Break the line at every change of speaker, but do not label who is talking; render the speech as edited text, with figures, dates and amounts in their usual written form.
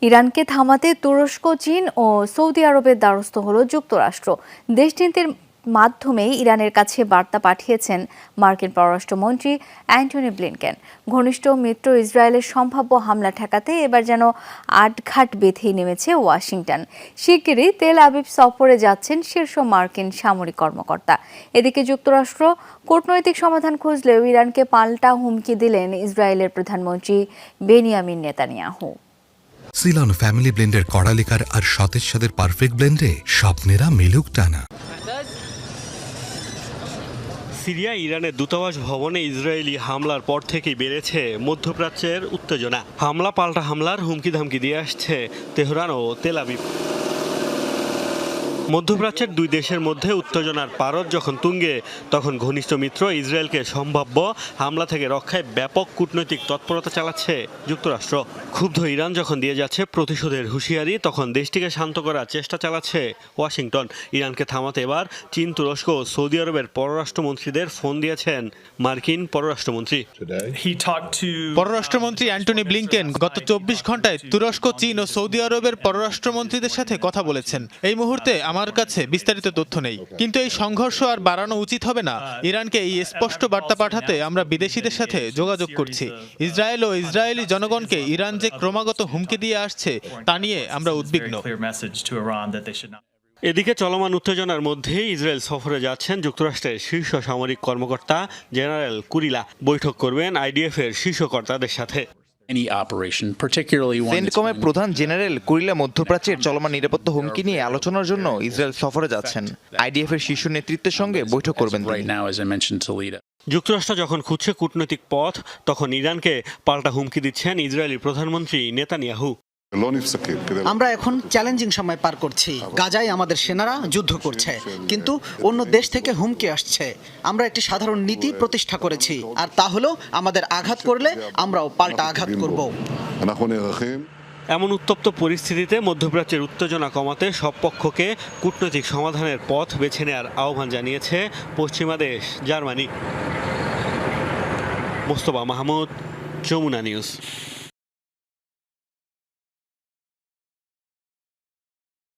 ইরানকে থামাতে তুরস্ক, চীন ও সৌদি আরবের দ্বারস্থ হল যুক্তরাষ্ট্র। দেশটির মাধ্যমেই ইরানের কাছে বার্তা পাঠিয়েছেন মার্কিন পররাষ্ট্রমন্ত্রী অ্যান্টনি ব্লিনকেন। ঘনিষ্ঠ মিত্র ইসরায়েলের সম্ভাব্য হামলা ঠেকাতে এবার যেন আটঘাট বেঁধেই নেমেছে ওয়াশিংটন। শিগগিরই তেল আবিব সফরে যাচ্ছেন শীর্ষ মার্কিন সামরিক কর্মকর্তা। এদিকে যুক্তরাষ্ট্র কূটনৈতিক সমাধান খুঁজলেও ইরানকে পাল্টা হুমকি দিলেন ইসরায়েলের প্রধানমন্ত্রী বেনিয়ামিন নেতানিয়াহু।
সিলন ফ্যামিলি ব্লেন্ডের কড়ালিকার আর সতেজ স্বাদের পারফেক্ট ব্লেন্ডে স্বপ্নেরা মেলুক টানা।
সিরিয়া ইরানের দূতাবাস ভবনে ইসরায়েলি হামলার পর থেকেই বেড়েছে মধ্যপ্রাচ্যের উত্তেজনা। হামলা পাল্টা হামলার হুমকি ধামকি দিয়ে আসছে তেহরান ও তেল আবিব। মধ্যপ্রাচ্যের দুই দেশের মধ্যে উত্তেজনার পারদ যখন তুঙ্গে, তখন ঘনিষ্ঠ মিত্র ইসরায়েলকে সম্ভাব্য হামলা থেকে রক্ষায় ব্যাপক কূটনৈতিক তৎপরতা চালাচ্ছে যুক্তরাষ্ট্র। ক্ষুব্ধ ইরান যখন দিয়ে যাচ্ছে প্রতিশোধের হুঁশিয়ারি, তখন দেশটিকে শান্ত করার চেষ্টা চালাচ্ছে ওয়াশিংটন। ইরানকে থামাতে এবার চীন, তুরস্ক ও সৌদি আরবের পররাষ্ট্রমন্ত্রীদের ফোন দিয়েছেন মার্কিন পররাষ্ট্রমন্ত্রী।
পররাষ্ট্রমন্ত্রী অ্যান্টনি ব্লিনকেন গত 24 ঘন্টায় তুরস্ক, চীন ও সৌদি আরবের পররাষ্ট্রমন্ত্রীদের সাথে কথা বলেছেন। এই মুহূর্তে আমার কাছে বিস্তারিত তথ্য নেই, কিন্তু এই সংঘর্ষ আর বাড়ানো উচিত হবে না। ইরানকে এই স্পষ্ট বার্তা পাঠাতে আমরা বিদেশিদের সাথে যোগাযোগ করছি। ইসরায়েল ও ইসরায়েলি জনগণকে ইরান যে ক্রমাগত হুমকি দিয়ে আসছে তা নিয়ে আমরা উদ্বিগ্ন।
এদিকে চলমান উত্তেজনার মধ্যেই ইসরায়েল সফরে যাচ্ছেন যুক্তরাষ্ট্রের শীর্ষ সামরিক কর্মকর্তা জেনারেল কুরিলা। বৈঠক করবেন আইডিএফ এর শীর্ষ কর্তাদের সাথে।
সেন্টকমের প্রধান জেনারেল কুরিলা মধ্যপ্রাচ্যের চলমান নিরাপত্তা হুমকি নিয়ে আলোচনার জন্য ইসরায়েল সফরে যাচ্ছেন। আইডিএফ এর শীর্ষ নেতৃত্বের সঙ্গে বৈঠক করবেন।
যুক্তরাষ্ট্র যখন খুঁজছে কূটনৈতিক পথ, তখন ইরানকে পাল্টা হুমকি দিচ্ছেন ইসরায়েলি প্রধানমন্ত্রী নেতানিয়াহু।
আমরা এখন চ্যালেঞ্জিং সময় পার করছি। গাজায় আমাদের সেনারা যুদ্ধ করছে, কিন্তু অন্য দেশ থেকে হুমকি আসছে। আমরা একটি সাধারণ নীতি প্রতিষ্ঠা করেছি, আর তা হলো আমাদের আঘাত করলে আমরাও পাল্টা আঘাত করব।
এমন উত্তপ্ত পরিস্থিতিতে মধ্যপ্রাচ্যের উত্তেজনা কমাতে সব পক্ষকে কূটনৈতিক সমাধানের পথ বেছে নেওয়ার আহ্বান জানিয়েছে পশ্চিমা দেশ জার্মানি। মোস্তফা মাহমুদ, যমুনা নিউজ।